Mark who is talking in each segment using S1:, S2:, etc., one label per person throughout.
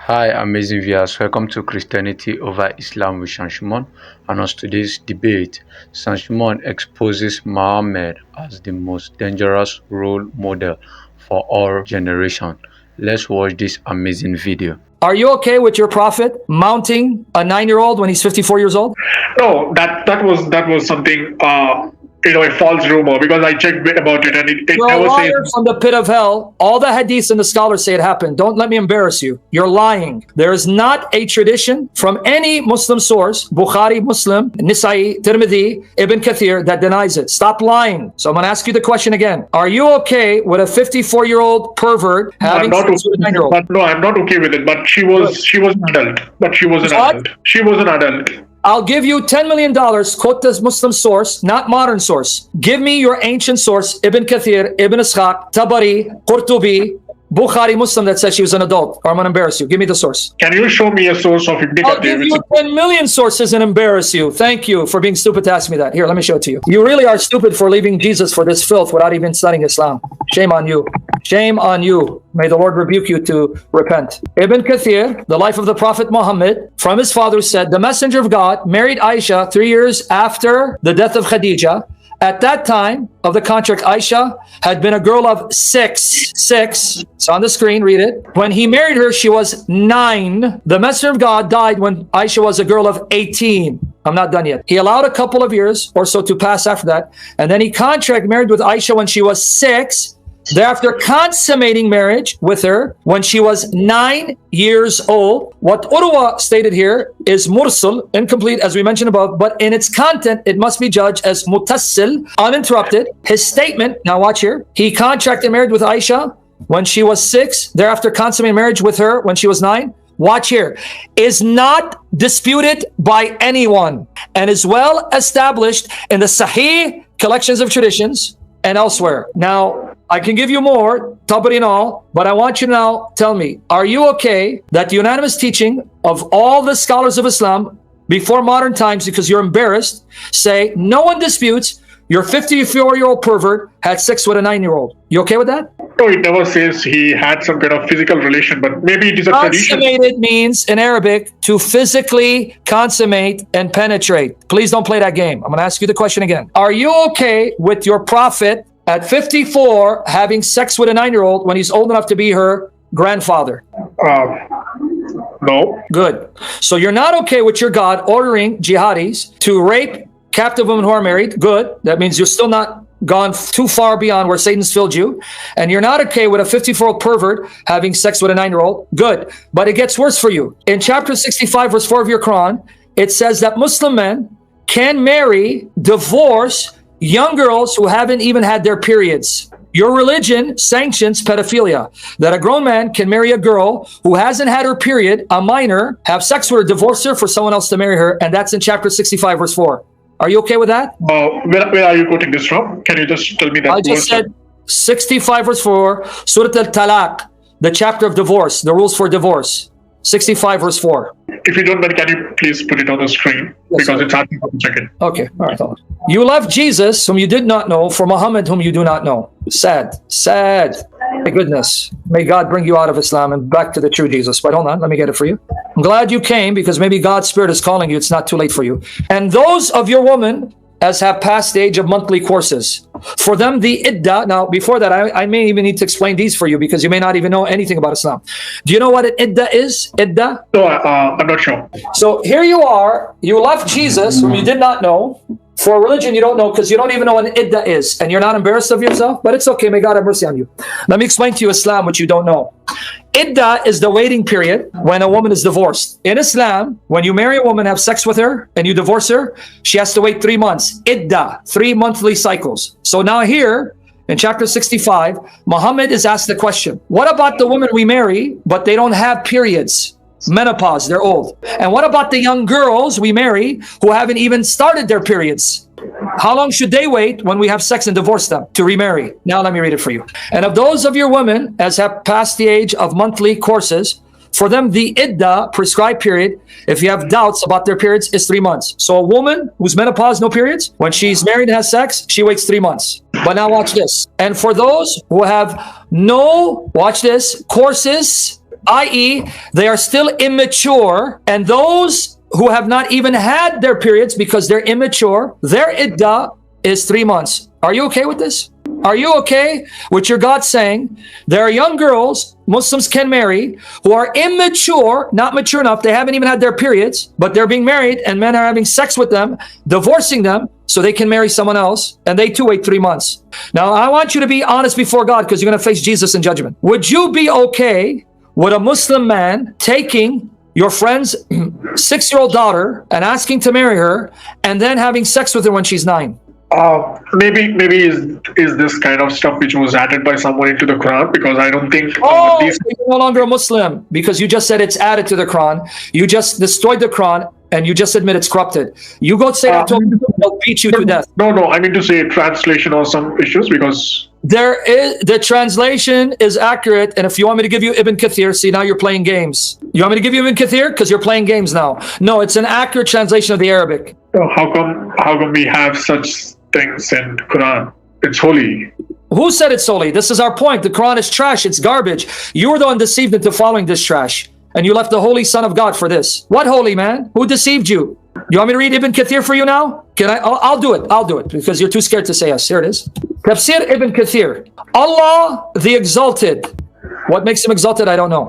S1: Hi, amazing viewers. Welcome to Christianity over Islam with Shamoun. And on today's debate, Shamoun exposes Muhammad as the most dangerous role model for all generations. Let's watch this amazing video.
S2: Are you okay with your prophet mounting a 9-year-old when he's 54 years old?
S3: No, that was something a false rumor, because I checked about it and it
S2: You're a
S3: never
S2: liar
S3: says.
S2: from the pit of hell. All the hadiths and the scholars say it happened. Don't let me embarrass you. You're lying. There is not a tradition from any Muslim source, Bukhari, Muslim, Nisa'i, Tirmidhi, Ibn Kathir, that denies it. Stop lying. So I'm going to ask you the question again. Are you okay with a 54-year-old pervert having
S3: I'm not
S2: sex with a
S3: okay,
S2: 9-year-old?
S3: but no, I'm not okay with it. But she was an adult. But she was an
S2: What?
S3: adult. She was an adult.
S2: I'll give you $10 million, quote this Muslim source, not modern source. Give me your ancient source, Ibn Kathir, Ibn Ishaq, Tabari, Qurtubi, Bukhari, Muslim, that says she was an adult, or I'm going to embarrass you. Give me the source.
S3: Can you show me a source of Ibn
S2: I'll give
S3: Kathir?
S2: you 10 million sources and embarrass you. Thank you for being stupid to ask me that. Here, let me show it to you. You really are stupid for leaving Jesus for this filth without even studying Islam. Shame on you. Shame on you. May the Lord rebuke you to repent. Ibn Kathir, the life of the Prophet Muhammad, from his father said, the messenger of God married Aisha 3 years after the death of Khadija. At that time of the contract, Aisha had been a girl of six. It's on the screen, read it. When he married her, she was 9. The messenger of God died when Aisha was a girl of 18. I'm not done yet. He allowed a couple of years or so to pass after that. And then he married with Aisha when she was 6. Thereafter, consummating marriage with her when she was 9 years old. What Urwa stated here is mursal, incomplete, as we mentioned above, but in its content, it must be judged as mutassil, uninterrupted. His statement, now watch here, he contracted marriage with Aisha when she was 6, thereafter consummating marriage with her when she was 9. Watch here, is not disputed by anyone and is well established in the Sahih collections of traditions and elsewhere. Now, I can give you more, Tabari and all, but I want you to now tell me, are you okay that the unanimous teaching of all the scholars of Islam before modern times, because you're embarrassed, say no one disputes your 54-year-old pervert had sex with a 9-year-old? You okay with that?
S3: No, it never says he had some kind of physical relation, but maybe it is a tradition.
S2: Consummated means in Arabic to physically consummate and penetrate. Please don't play that game. I'm going to ask you the question again. Are you okay with your prophet at 54 having sex with a 9-year-old when he's old enough to be her grandfather?
S3: No.
S2: Good. So you're not okay with your God ordering jihadis to rape captive women who are married. Good. That means you're still not gone too far beyond where Satan's filled you. And you're not okay with a 54-year-old pervert having sex with a 9-year-old. Good. But it gets worse for you. In chapter 65, verse 4 of your Quran, it says that Muslim men can marry, divorce young girls who haven't even had their periods. Your religion sanctions pedophilia, that a grown man can marry a girl who hasn't had her period, a minor, have sex with her, divorce her for someone else to marry her, and that's in chapter 65, verse 4. Are you okay with that?
S3: Where are you quoting this from? Can you just tell me that?
S2: I just said 65, verse 4, Surah Al-Talaq, the chapter of divorce, the rules for divorce. 65, verse 4.
S3: If you don't mind, can you please put it on the screen?
S2: Yes,
S3: Because
S2: sir.
S3: it's hard to check it.
S2: Okay, all right. Hold on. You left Jesus, whom you did not know, for Muhammad, whom you do not know. Sad. My goodness. May God bring you out of Islam and back to the true Jesus. But hold on, let me get it for you. I'm glad you came, because maybe God's Spirit is calling you. It's not too late for you. And those of your women as have passed the age of monthly courses, for them the iddah. Now, before that, I may even need to explain these for you, because you may not even know anything about Islam. Do you know what an iddah is? Iddah?
S3: No, I'm not sure.
S2: So here you are, you left Jesus, whom you did not know, for a religion you don't know, because you don't even know what an iddah is, and you're not embarrassed of yourself, but it's okay, may God have mercy on you. Let me explain to you Islam, which you don't know. Iddah is the waiting period when a woman is divorced. In Islam, when you marry a woman, have sex with her, and you divorce her, she has to wait 3 months. Iddah, 3 monthly cycles. So now here, in chapter 65, Muhammad is asked the question, what about the women we marry, but they don't have periods? Menopause, they're old. And what about the young girls we marry who haven't even started their periods? How long should they wait when we have sex and divorce them to remarry? Now let me read it for you. And of those of your women as have passed the age of monthly courses, for them the iddah, prescribed period, if you have doubts about their periods, is 3 months. So a woman who's menopause, no periods, when she's married and has sex, she waits 3 months. But now watch this. And for those who have no, watch this, courses, i.e., they are still immature, and those who have not even had their periods because they're immature, their iddah is 3 months. Are you okay with this? Are you okay with your God saying there are young girls Muslims can marry who are immature, not mature enough, they haven't even had their periods, but they're being married and men are having sex with them, divorcing them so they can marry someone else, and they too wait 3 months. Now, I want you to be honest before God because you're going to face Jesus in judgment. Would you be okay with a Muslim man taking your friend's 6-year-old daughter and asking to marry her and then having sex with her when she's 9?
S3: Maybe is this kind of stuff which was added by someone into the Quran, because I don't think these.
S2: You're no longer a Muslim because you just said it's added to the Quran. You just destroyed the Quran and you just admit it's corrupted. You go say that to them, they'll beat you to death.
S3: No, I mean to say translation or some issues, because
S2: The translation is accurate, and if you want me to give you Ibn Kathir, see, now you're playing games. You want me to give you Ibn Kathir? Because you're playing games now. No, it's an accurate translation of the Arabic.
S3: how come we have such things in Quran? It's holy.
S2: Who said it's holy? This is our point. The Quran is trash. It's garbage. You were the one deceived into following this trash, and you left the holy Son of God for this. What holy, man? Who deceived you? You want me to read Ibn Kathir for you now? Can I? I'll do it. I'll do it because you're too scared to say yes. Here it is. Tafsir Ibn Kathir. Allah the Exalted. What makes him exalted? I don't know.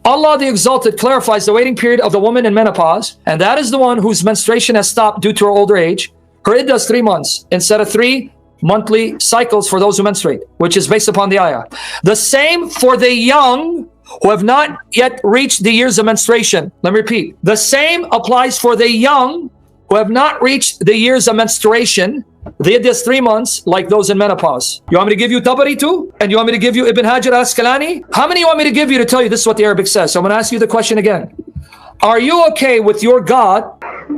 S2: Allah the Exalted clarifies the waiting period of the woman in menopause, and that is the one whose menstruation has stopped due to her older age. Her iddah is 3 months instead of 3 monthly cycles for those who menstruate, which is based upon the ayah. The same for the young who have not yet reached the years of menstruation. Let me repeat. The same applies for the young who have not reached the years of menstruation. The iddah is 3 months, like those in menopause. You want me to give you Tabari too? And you want me to give you Ibn Hajar al-Asqalani? How many you want me to give you to tell you this is what the Arabic says? So I'm going to ask you the question again. Are you okay with your God,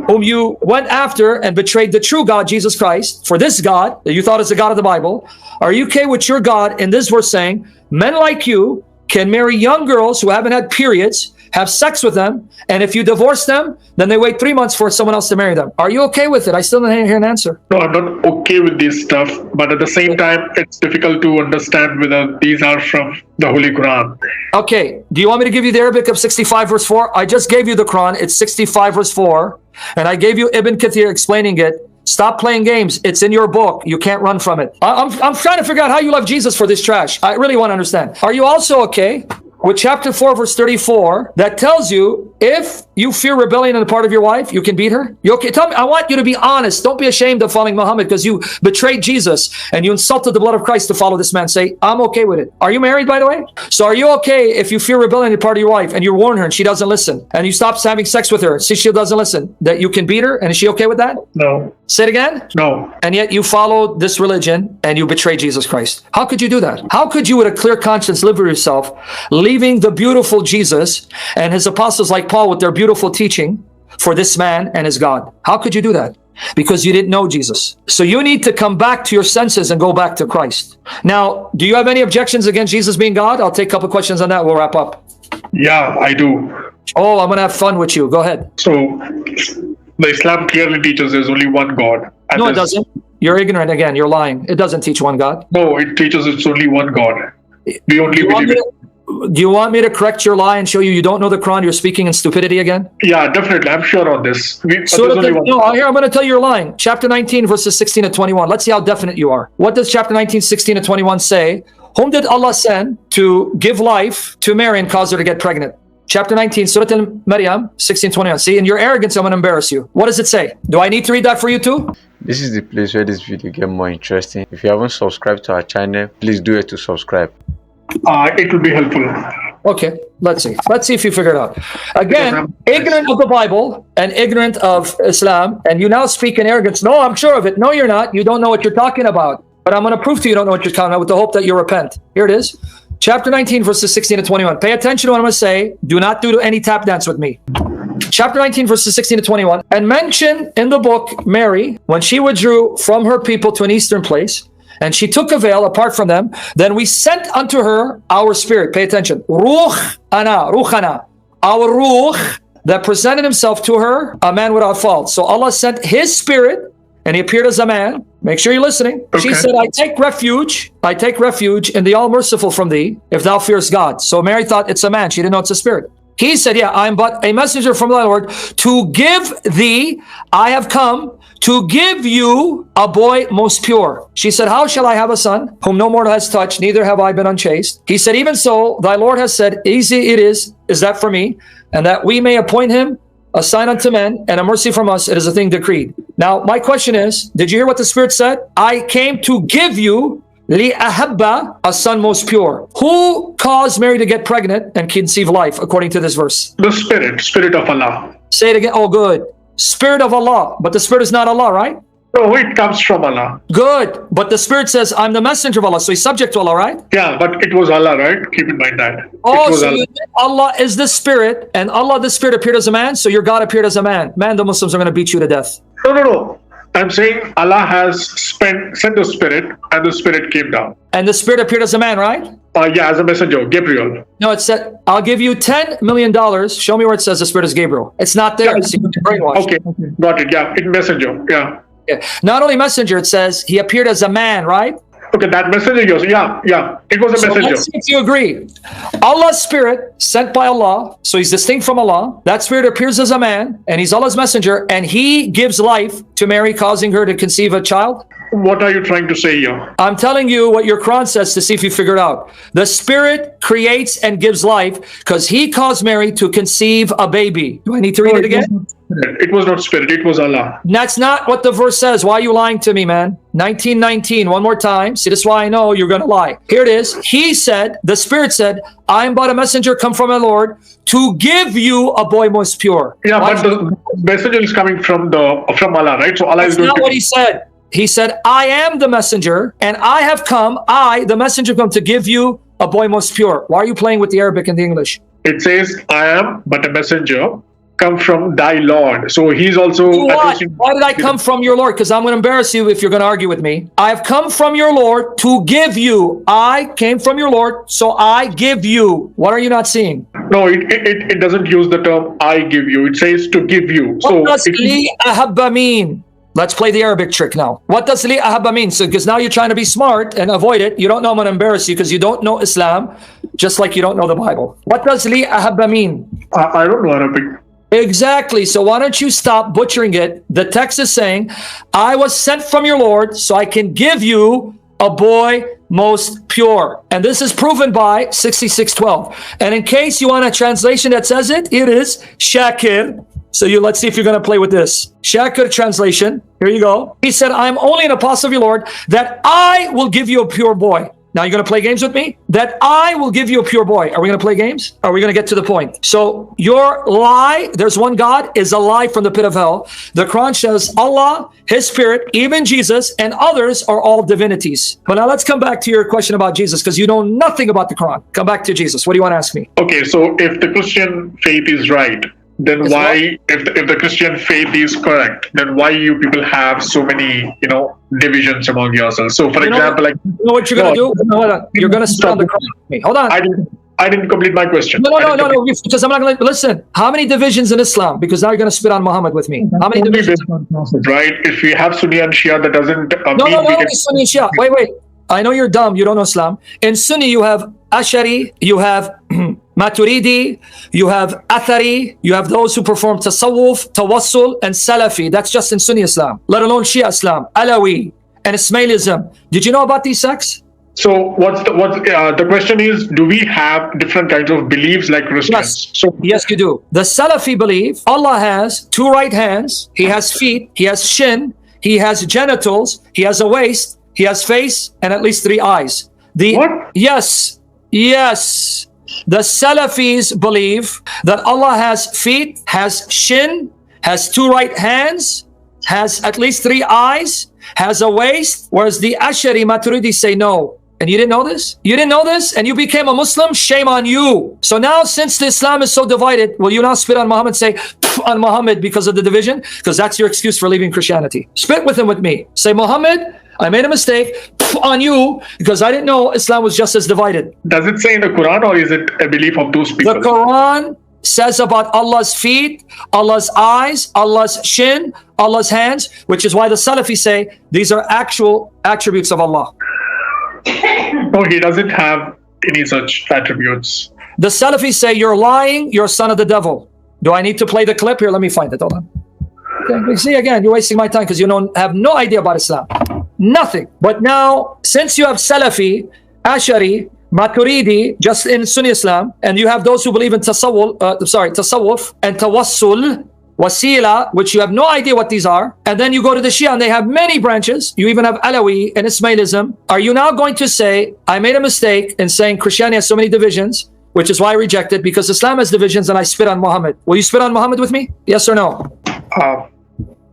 S2: whom you went after and betrayed the true God, Jesus Christ, for this God that you thought is the God of the Bible? Are you okay with your God in this verse saying, men like you can marry young girls who haven't had periods, have sex with them, and if you divorce them, then they wait 3 months for someone else to marry them? Are you okay with it? I still didn't hear an answer.
S3: No, I'm not okay with this stuff, but at the same time, it's difficult to understand whether these are from the Holy Quran.
S2: Okay, do you want me to give you the Arabic of 65 verse 4? I just gave you the Quran. It's 65 verse 4, and I gave you Ibn Kathir explaining it. Stop playing games. It's in your book. You can't run from it. I'm trying to figure out how you love Jesus for this trash. I really want to understand. Are you also okay with chapter 4, verse 34, that tells you if you fear rebellion on the part of your wife, you can beat her? You okay? Tell me, I want you to be honest. Don't be ashamed of following Muhammad because you betrayed Jesus and you insulted the blood of Christ to follow this man. Say, I'm okay with it. Are you married, by the way? So are you okay if you fear rebellion on the part of your wife and you warn her and she doesn't listen and you stop having sex with her, see she doesn't listen, that you can beat her? And is she okay with that?
S3: No.
S2: Say it again?
S3: No.
S2: And yet you follow this religion and you betray Jesus Christ. How could you do that? How could you with a clear conscience live with yourself, leaving the beautiful Jesus and his apostles like Paul with their beautiful teaching for this man and his God? How could you do that? Because you didn't know Jesus. So you need to come back to your senses and go back to Christ. Now, do you have any objections against Jesus being God? I'll take a couple questions on that. We'll wrap up.
S3: Yeah, I do.
S2: Oh, I'm going to have fun with you. Go ahead.
S3: So, the Islam clearly teaches there's only one God. And
S2: No, it doesn't. You're ignorant again. You're lying. It doesn't teach one God.
S3: No, it teaches it's only one God. We only believe it.
S2: Do you want me to correct your lie and show you don't know the Quran? You're speaking in stupidity again?
S3: Yeah, definitely. I'm sure on this.
S2: Here, I'm going to tell you you're lying. Chapter 19, verses 16 to 21. Let's see how definite you are. What does chapter 19, 16 to 21 say? Whom did Allah send to give life to Mary and cause her to get pregnant? Chapter 19, Surah Al-Maryam, 16:21. See, in your arrogance, I'm going to embarrass you. What does it say? Do I need to read that for you too?
S1: This is the place where this video gets more interesting. If you haven't subscribed to our channel, please do it to subscribe.
S3: It will be helpful.
S2: Okay, let's see. Let's see if you figure it out. Again, ignorant of the Bible and ignorant of Islam, and you now speak in arrogance. No, I'm sure of it. No, you're not. You don't know what you're talking about. But I'm going to prove to you don't know what you're talking about with the hope that you repent. Here it is. Chapter 19, verses 16 to 21. Pay attention to what I'm going to say. Do not do any tap dance with me. Chapter 19, verses 16 to 21. And mention in the book Mary, when she withdrew from her people to an eastern place, and she took a veil apart from them, then we sent unto her our spirit. Pay attention. Ruhana. Our ruh that presented himself to her, a man without fault. So Allah sent his spirit, and he appeared as a man, Make sure you're listening. She
S3: Okay.
S2: said, I take refuge in the all-merciful from thee, if thou fearest God. So Mary thought it's a man. She didn't know it's a spirit. He said, yeah, I'm but a messenger from thy Lord to give thee, I have come to give you a boy most pure. She said, how shall I have a son whom no mortal has touched, neither have I been unchaste? He said, even so, thy Lord has said, easy it is that for me, and that we may appoint him a sign unto men and a mercy from us, it is a thing decreed. Now, my question is, did you hear what the Spirit said? I came to give you li'ahabba, a son most pure. Who caused Mary to get pregnant and conceive life, according to this verse?
S3: The Spirit of Allah.
S2: Say it again. Oh, good. Spirit of Allah. But the Spirit is not Allah, right?
S3: No, it comes from Allah.
S2: Good. But the Spirit says, I'm the messenger of Allah. So he's subject to Allah, right?
S3: Yeah, but it was Allah, right? Keep in mind that.
S2: Oh,
S3: it was
S2: so
S3: Allah.
S2: you think Allah is the Spirit, and Allah, the Spirit, appeared as a man, so your God appeared as a man. Man, the Muslims are going to beat you to death.
S3: No. I'm saying Allah has sent the Spirit, and the Spirit came down.
S2: And the Spirit appeared as a man, right?
S3: Yeah, as a messenger, Gabriel.
S2: No, it said, I'll give you $10 million. Show me where it says the Spirit is Gabriel. It's not there.
S3: Yeah.
S2: So you can brainwash.
S3: Okay, got it. Yeah, it messenger. Yeah.
S2: Yeah. Not only messenger, it says he appeared as a man, right?
S3: Okay, that messenger. Yeah. It was a
S2: So
S3: messenger.
S2: let's see if you agree. Allah's Spirit, sent by Allah, so he's distinct from Allah. That Spirit appears as a man, and he's Allah's messenger, and he gives life to Mary, causing her to conceive a child.
S3: What are you trying to say here?
S2: I'm telling you what your Quran says to see if you figure it out. The Spirit creates and gives life because he caused Mary to conceive a baby. Do I need to read it again?
S3: It was not Spirit, it was Allah.
S2: That's not what the verse says. Why are you lying to me, man? 19:19, one more time. See, this is why I know you're going to lie. Here it is. He said, the Spirit said, I am but a messenger come from my Lord to give you a boy most pure.
S3: Yeah,
S2: Why-
S3: but the messenger is coming from Allah, right? So Allah
S2: That's
S3: is going
S2: not
S3: to.
S2: what he said. He said, I am the messenger, and I have come, I, the messenger, come to give you a boy most pure. Why are you playing with the Arabic and the English?
S3: It says, I am but a messenger, come from thy Lord. So he's also.
S2: What? Why did I come from your Lord? Because I'm going to embarrass you if you're going to argue with me. I have come from your Lord to give you. I came from your Lord, so I give you. What are you not seeing?
S3: No, it doesn't use the term I give you. It says to give you. So
S2: What does li ahabba mean? Let's play the Arabic trick now. What does li ahabba mean? So, because now you're trying to be smart and avoid it. You don't know I'm going to embarrass you because you don't know Islam, just like you don't know the Bible. What does li ahabba mean?
S3: I don't know Arabic.
S2: Exactly. So why don't you stop butchering it? The text is saying, I was sent from your Lord so I can give you a boy most pure. And this is proven by 66:12. And in case you want a translation that says it, it is Shakir. So let's see if you're going to play with this. Shakir translation. Here you go. He said, I'm only an apostle of your Lord that I will give you a pure boy. Now you're going to play games with me? That I will give you a pure boy. Are we going to play games? Are we going to get to the point? So your lie, there's one God, is a lie from the pit of hell. The Quran says Allah, His Spirit, even Jesus, and others are all divinities. But now let's come back to your question about Jesus because you know nothing about the Quran. Come back to Jesus. What do you want to ask me?
S3: Okay, so if the Christian faith is right, then
S2: It's
S3: why, if the Christian faith is correct, then why you people have so many, divisions among yourselves? So, for
S2: You know
S3: example, like,
S2: You know what you're going to do? No, hold on. You're going to spit on the Quran with me. Hold on.
S3: I didn't complete my question.
S2: No. Because I'm not going to listen. How many divisions in Islam? Because now you're going to spit on Muhammad with me. How many
S3: Only
S2: divisions?
S3: this, right? If we have Sunni and Shia, that doesn't
S2: No,
S3: mean we
S2: only
S3: can.
S2: Sunni and Shia. Wait. I know you're dumb. You don't know Islam. In Sunni, you have Ashari, you have Maturidi, you have Athari, you have those who perform Tasawwuf, Tawassul, and Salafi. That's just in Sunni Islam, let alone Shia Islam, Alawi, and Ismailism. Did you know about these sects?
S3: So the question is, do we have different kinds of beliefs like Christians? So
S2: Yes, you do. The Salafi believe Allah has two right hands, He has feet, He has shin, He has genitals, He has a waist, He has face, and at least 3 eyes.
S3: What?
S2: Yes. The Salafis believe that Allah has feet, has shin, has 2 right hands, has at least 3 eyes, has a waist, whereas the Ashari Maturidi say no. And you didn't know this? You didn't know this? And you became a Muslim? Shame on you. So now, since the Islam is so divided, will you now spit on Muhammad, say on Muhammad because of the division? Because that's your excuse for leaving Christianity. Spit with him with me. Say, Muhammad, I made a mistake on you because I didn't know Islam was just as divided.
S3: does it say in the Quran, or is it a belief of those people?
S2: The Quran says about Allah's feet, Allah's eyes, Allah's shin, Allah's hands, which is why the Salafi say these are actual attributes of Allah.
S3: No, he doesn't have any such attributes.
S2: The Salafis say you're lying, you're a son of the devil. Do I need to play the clip? Here, let me find it. Hold on. Okay, see, again, you're wasting my time because you don't have no idea about Islam. Nothing. But now, since you have Salafi, Ashari, Maturidi, just in Sunni Islam, and you have those who believe in Tasawwuf and Tawassul, Wasila, which you have no idea what these are, and then you go to the Shia and they have many branches. You even have Alawi and Ismailism. Are you now going to say, I made a mistake in saying Christianity has so many divisions, which is why I reject it, because Islam has divisions and I spit on Muhammad? Will you spit on Muhammad with me? Yes or no?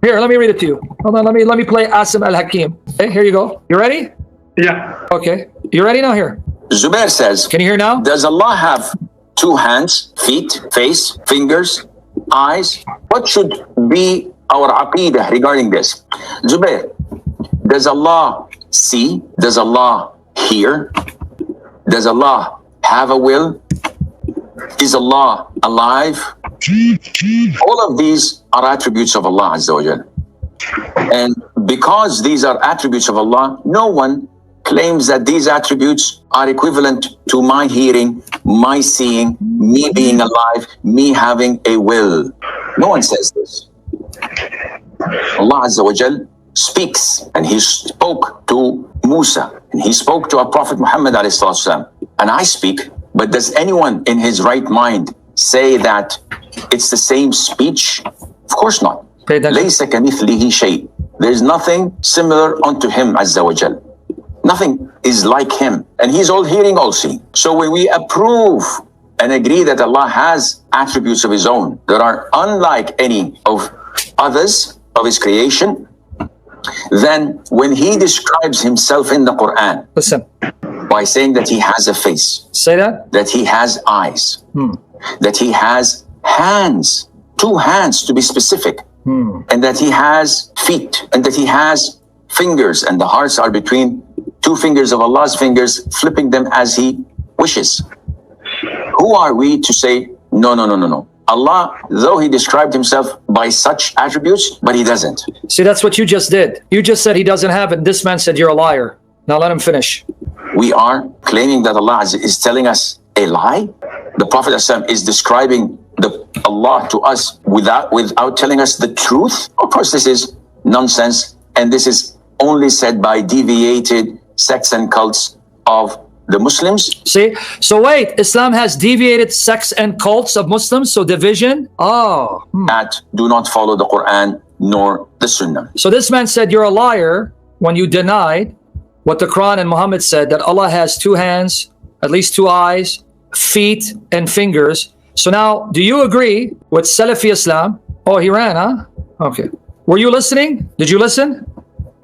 S2: Here, let me read it to you. Hold on, let me play Asim al-Hakim. Okay, here you go. You ready?
S3: Yeah.
S2: Okay. You ready now? Here.
S4: Zubair says,
S2: Can you hear now?
S4: does Allah have 2 hands, feet, face, fingers, eyes? What should be our aqidah regarding this? Zubair, does Allah see? Does Allah hear? Does Allah have a will? Is Allah alive? All of these are attributes of Allah Azza wa Jal. And because these are attributes of Allah, no one claims that these attributes are equivalent to my hearing, my seeing, me being alive, me having a will. No one says this. Allah Azza wa Jal speaks, and he spoke to Musa, and he spoke to our Prophet Muhammad alayhi salatu wasalam. And I speak, but does anyone in his right mind say that it's the same speech? Of course not. لَيْسَ كَمِثْلِهِ شَيْءٍ. There's nothing similar unto him Azza wa Jal. Nothing is like him, and he's all hearing, all seeing. So when we approve and agree that Allah has attributes of his own that are unlike any of others of his creation, then when he describes himself in the Quran,
S2: Listen.
S4: by saying that he has a face,
S2: Say that.
S4: he has eyes, that he has hands, 2 hands to be specific, and that he has feet, and that he has fingers, and the hearts are between 2 fingers of Allah's fingers, flipping them as he wishes. Who are we to say, no. Allah, though he described himself by such attributes, but he doesn't.
S2: See, that's what you just did. You just said he doesn't have it. This man said you're a liar. Now let him finish.
S4: We are claiming that Allah is telling us a lie. The Prophet ﷺ is describing Allah to us without telling us the truth. Of course, this is nonsense, and this is only said by deviated sects and cults of the Muslims.
S2: See? So wait, Islam has deviated sects and cults of Muslims, so division? Oh.
S4: That do not follow the Quran nor the Sunnah.
S2: So this man said you're a liar when you denied what the Quran and Muhammad said, that Allah has 2 hands, at least 2 eyes, feet, and fingers. So now, do you agree with Salafi Islam? Oh, he ran, huh? Okay. Were you listening? Did you listen?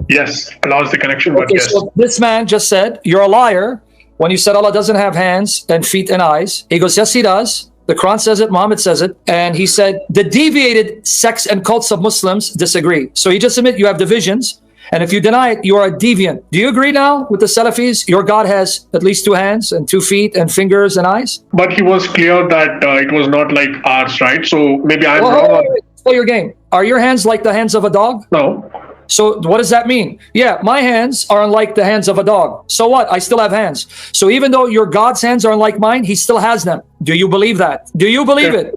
S3: Yes. I lost the connection, but
S2: Okay,
S3: yes.
S2: so this man just said, you're a liar when you said Allah doesn't have hands and feet and eyes. He goes, yes, he does. The Quran says it, Muhammad says it. And he said, the deviated sects and cults of Muslims disagree. So he just admit you have divisions. And if you deny it, you are a deviant. Do you agree now with the Salafis? Your God has at least 2 hands and 2 feet and fingers and eyes?
S3: But he was clear that it was not like ours, right? So maybe I'm wrong.
S2: Play your game. Are your hands like the hands of a dog?
S3: No.
S2: So what does that mean? Yeah, my hands are unlike the hands of a dog. So what? I still have hands. So even though your God's hands are unlike mine, he still has them. Do you believe that? Do you believe it?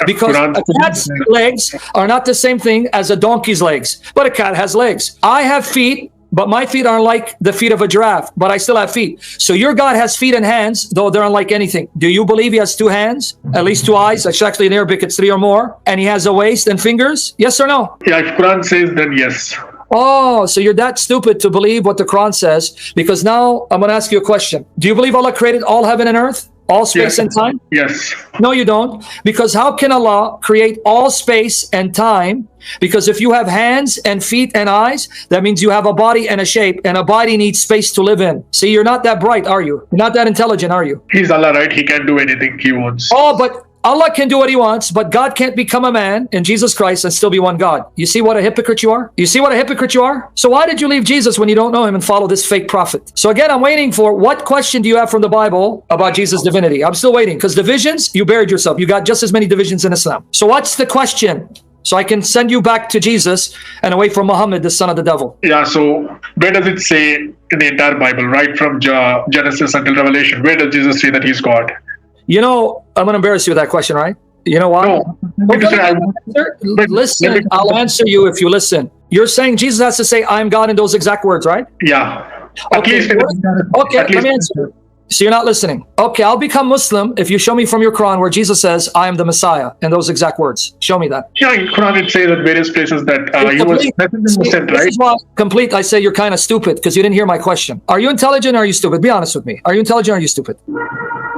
S2: Because a cat's legs are not the same thing as a donkey's legs, but a cat has legs. I have feet, but my feet aren't like the feet of a giraffe, but I still have feet. So your God has feet and hands, though they're unlike anything. Do you believe he has 2 hands, at least 2 eyes? Actually in Arabic it's 3 or more. And he has a waist and fingers? Yes or no?
S3: Yeah, if Quran says, then yes.
S2: Oh, so you're that stupid to believe what the Quran says? Because now I'm going to ask you a question. Do you believe Allah created all heaven and earth? All space and time?
S3: Yes.
S2: No, you don't. Because how can Allah create all space and time? Because if you have hands and feet and eyes, that means you have a body and a shape, and a body needs space to live in. See, you're not that bright, are you? You're not that intelligent, are you?
S3: He's Allah, right? He can do anything he wants.
S2: Oh, but Allah can do what he wants, but God can't become a man in Jesus Christ and still be one God. You see what a hypocrite you are? You see what a hypocrite you are? So why did you leave Jesus when you don't know him and follow this fake prophet? So again, I'm waiting for what question do you have from the Bible about Jesus' divinity? I'm still waiting because divisions, you buried yourself. You got just as many divisions in Islam. So what's the question? So I can send you back to Jesus and away from Muhammad, the son of the devil.
S3: Yeah, so where does it say in the entire Bible, right from Genesis until Revelation, where does Jesus say that he's God?
S2: You know, I'm going to embarrass you with that question, right? You know why?
S3: No.
S2: Listen, I'll answer you if you listen. You're saying Jesus has to say, I am God in those exact words, right?
S3: Yeah.
S2: Okay, let me answer. So you're not listening. Okay, I'll become Muslim if you show me from your Quran where Jesus says, I am the Messiah, in those exact words. Show me that.
S3: Yeah, in Quran it says at various places that he was sent, right?
S2: This is why complete, I say you're kind of stupid because you didn't hear my question. Are you intelligent or are you stupid? Be honest with me. Are you intelligent or are you stupid?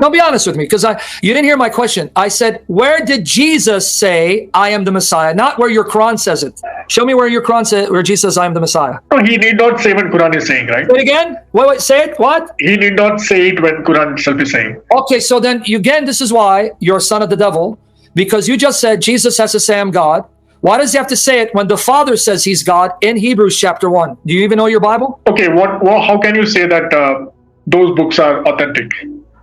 S2: No, be honest with me because you didn't hear my question. I said, where did Jesus say, I am the Messiah? Not where your Quran says it. Show me where your Quran says, where Jesus says, I am the Messiah.
S3: No, he need not say when Quran is saying, right?
S2: Say it again? Wait, say it? What?
S3: He need not say it when Quran itself is saying.
S2: Okay, so then again, this is why you're a son of the devil, because you just said Jesus has to say I'm God. Why does he have to say it when the Father says he's God in Hebrews chapter 1? Do you even know your Bible?
S3: Okay, how can you say that those books are authentic?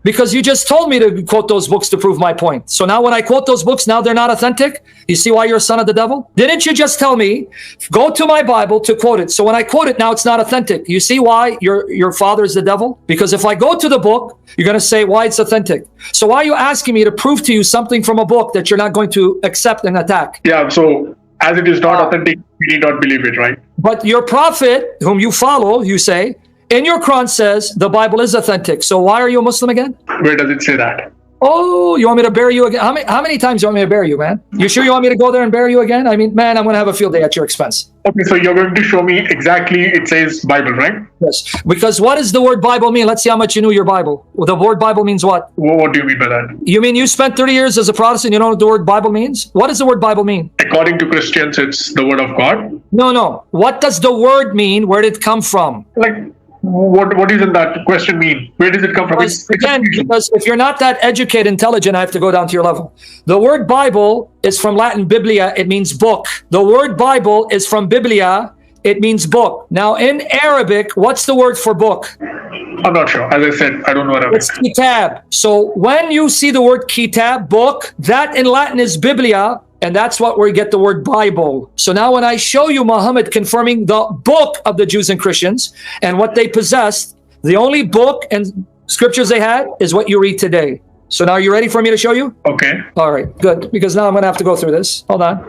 S2: Because you just told me to quote those books to prove my point. So now when I quote those books, now they're not authentic? You see why you're a son of the devil? Didn't you just tell me, go to my Bible to quote it? So when I quote it, now it's not authentic. You see why your father is the devil? Because if I go to the book, you're going to say why it's authentic. So why are you asking me to prove to you something from a book that you're not going to accept and attack?
S3: Yeah, so as it is not authentic, we need not believe it, right?
S2: But your prophet, whom you follow, you say, in your Quran says the Bible is authentic. So why are you a Muslim again?
S3: Where does it say that?
S2: Oh, you want me to bury you again? How many times do you want me to bury you, man? You sure you want me to go there and bury you again? I mean, man, I'm going to have a field day at your expense.
S3: Okay, so you're going to show me exactly it says Bible, right?
S2: Yes. Because what does the word Bible mean? Let's see how much you knew your Bible. Well, the word Bible means what?
S3: What do you mean by that?
S2: You mean you spent 30 years as a Protestant, you know what the word Bible means? What does the word Bible mean?
S3: According to Christians, it's the word of God.
S2: No. What does the word mean? Where did it come from?
S3: Like, what does that question mean? Where does it come from?
S2: Because if you're not that educated, intelligent, I have to go down to your level. The word Bible is from Latin biblia, it means book. The word Bible is from biblia, it means book. Now in Arabic, what's the word for book?
S3: I'm not sure. As I said, I don't know Arabic.
S2: It's kitab. So when you see the word kitab, book, that in Latin is biblia, and that's what we get the word Bible. So now when I show you Muhammad confirming the book of the Jews and Christians and what they possessed, the only book and scriptures they had is what you read today. So now are you ready for me to show you?
S3: Okay.
S2: All right, good. Because now I'm going to have to go through this. Hold on.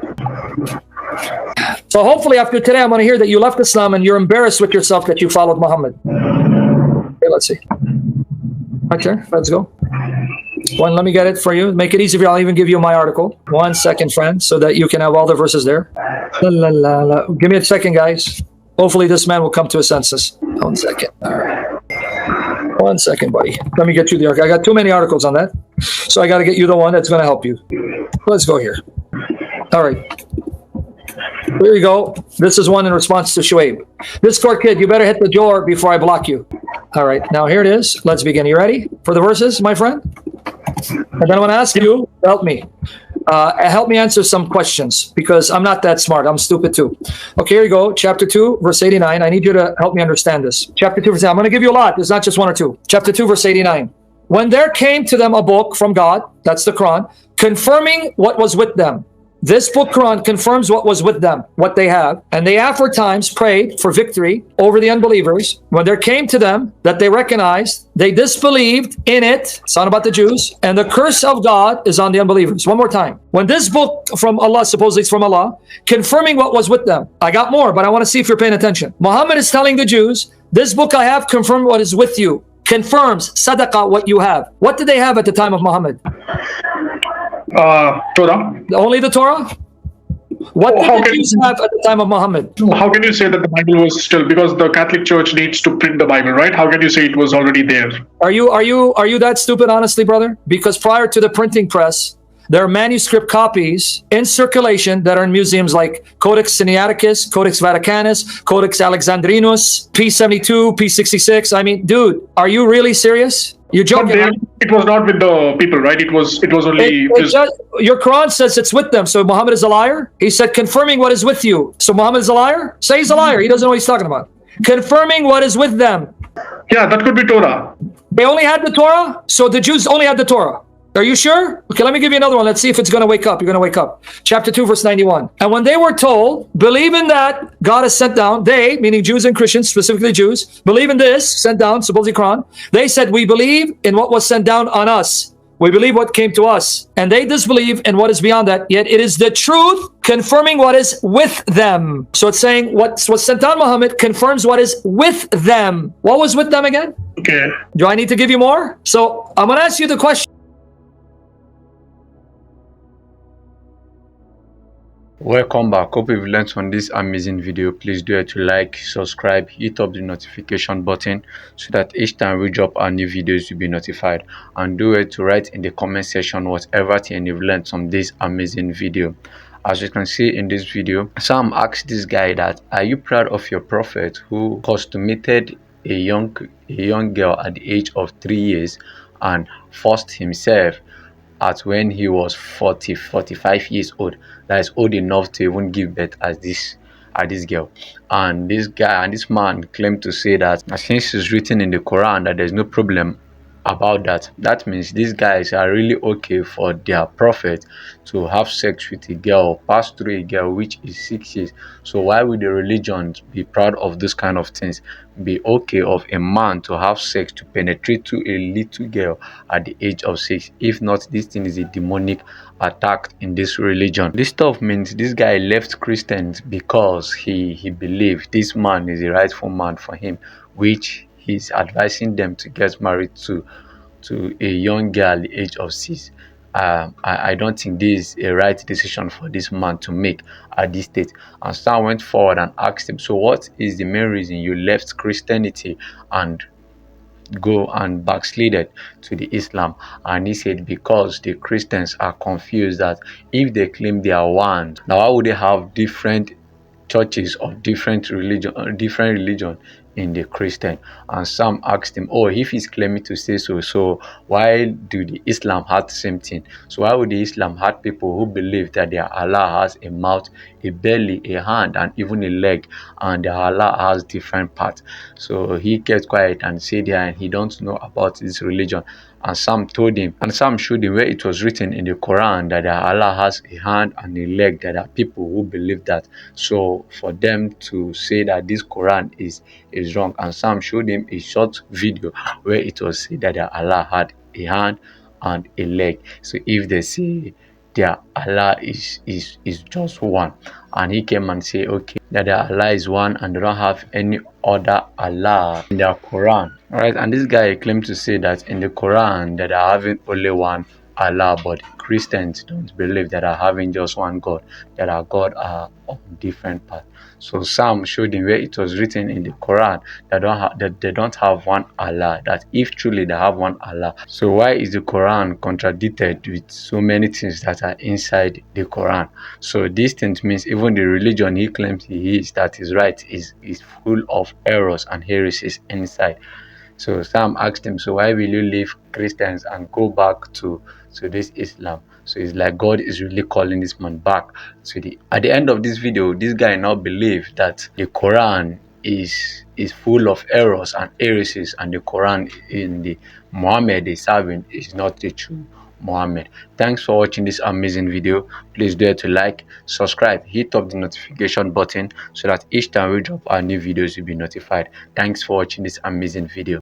S2: So hopefully after today, I'm going to hear that you left Islam and you're embarrassed with yourself that you followed Muhammad. Okay, let's see. Okay, let's go. Let me get it for you. Make it easy for you. I'll even give you my article. 1 second, friend, so that you can have all the verses there. Give me a second, guys. Hopefully this man will come to his senses. 1 second. All right. 1 second, buddy. Let me get you the article. I got too many articles on that. So I got to get you the one that's going to help you. Let's go here. All right. Here you go. This is one in response to Shuaib. Discord kid, you better hit the door before I block you. All right. Now here it is. Let's begin. You ready for the verses, my friend? And then I'm going to ask you, help me answer some questions because I'm not that smart. I'm stupid too. Okay, here you go. Chapter 2, verse 89. I need you to help me understand this. Chapter 2, verse 89. I'm going to give you a lot. It's not just one or two. Chapter 2, verse 89. When there came to them a book from God, that's the Quran, confirming what was with them. This book, Quran, confirms what was with them, what they have. And they aforetime prayed for victory over the unbelievers. When there came to them that they recognized, they disbelieved in it. It's not about the Jews. And the curse of God is on the unbelievers. One more time. When this book from Allah, supposedly it's from Allah, confirming what was with them. I got more, but I want to see if you're paying attention. Muhammad is telling the Jews, this book I have confirmed what is with you. Confirms, sadaqah, what you have. What did they have at the time of Muhammad?
S3: Torah.
S2: Only the Torah? What did the Jews have at the time of Muhammad?
S3: How can you say that the Bible was still, because the Catholic Church needs to print the Bible, right? How can you say it was already there?
S2: Are you that stupid, honestly, brother? Because prior to the printing press, there are manuscript copies in circulation that are in museums like Codex Sinaiticus, Codex Vaticanus, Codex Alexandrinus, P72, P66. I mean, dude, are you really serious? You're
S3: But
S2: joking,
S3: they,
S2: right?
S3: it was not with the people, right? It was only just.
S2: Your Quran says it's with them. So Muhammad is a liar. He said confirming what is with you. So Muhammad is a liar. Say he's a liar. He doesn't know what he's talking about. Confirming what is with them.
S3: Yeah, that could be Torah.
S2: They only had the Torah. So the Jews only had the Torah. Are you sure? Okay, let me give you another one. Let's see if it's going to wake up. You're going to wake up. Chapter 2, verse 91. And when they were told, believe in that God has sent down, they, meaning Jews and Christians, specifically Jews, believe in this, sent down, supposedly Quran. They said, we believe in what was sent down on us. We believe what came to us. And they disbelieve in what is beyond that. Yet it is the truth confirming what is with them. So it's saying what was sent down, Muhammad, confirms what is with them. What was with them again?
S3: Okay.
S2: Do I need to give you more? So I'm going to ask you the question.
S1: Welcome back. Hope you've learned from this amazing video. Please do it to like, subscribe, hit up the notification button so that each time we drop our new videos you'll be notified, and do it to write in the comment section whatever thing you've learned from this amazing video. As you can see in this video, Sam asked this guy that, are you proud of your prophet who consummated a young girl at the age of 3 years and forced himself at when he was 45 years old, that is old enough to even give birth as this girl. And this man claimed to say that since it's written in the Quran that there's no problem about that, that means these guys are really okay for their prophet to have sex with a girl, pass through a girl which is 6 years. So why would the religion be proud of this kind of things, be okay of a man to have sex, to penetrate to a little girl at the age of 6? If not, this thing is a demonic attack in this religion. This stuff means this guy left Christians because he believed this man is the rightful man for him, which he's advising them to get married to a young girl at the age of 6. I don't think this is a right decision for this man to make at this stage. And Stan went forward and asked him, so what is the main reason you left Christianity and go and backslided to the Islam? And he said, because the Christians are confused that if they claim they are one, now why would they have different churches of different religion in the Christian? And some asked him, oh, if he's claiming to say so why do the Islam have the same thing? So why would the Islam have people who believe that their Allah has a mouth, a belly, a hand, and even a leg, and their Allah has different parts? So he kept quiet and said, yeah, and he don't know about this religion. And Sam told him, and Sam showed him where it was written in the Quran that Allah has a hand and a leg. There are people who believe that. So for them to say that this Quran is wrong, and Sam showed him a short video where it was said that Allah had a hand and a leg. So if they say their Allah is just one, and he came and say, okay, that their Allah is one and they don't have any other Allah in their Quran. All right, and this guy claimed to say that in the Quran that they are having only one Allah, but Christians don't believe that are having just one God, that our God are of different parts. So Sam showed him where it was written in the Quran that they don't have one Allah, that if truly they have one Allah, so why is the Quran contradicted with so many things that are inside the Quran? So this thing means even the religion he claims he is, that is right, is full of errors and heresies inside. So Sam asked him, so why will you leave Christians and go back to this Islam? So it's like God is really calling this man back to the. At the end of this video, this guy now believes that the Quran is full of errors and heresies, and the Quran in the Muhammad is serving is not the true Muhammad. Thanks for watching this amazing video. Please do it to like, subscribe, hit up the notification button so that each time we drop our new videos you'll be notified. Thanks for watching this amazing video.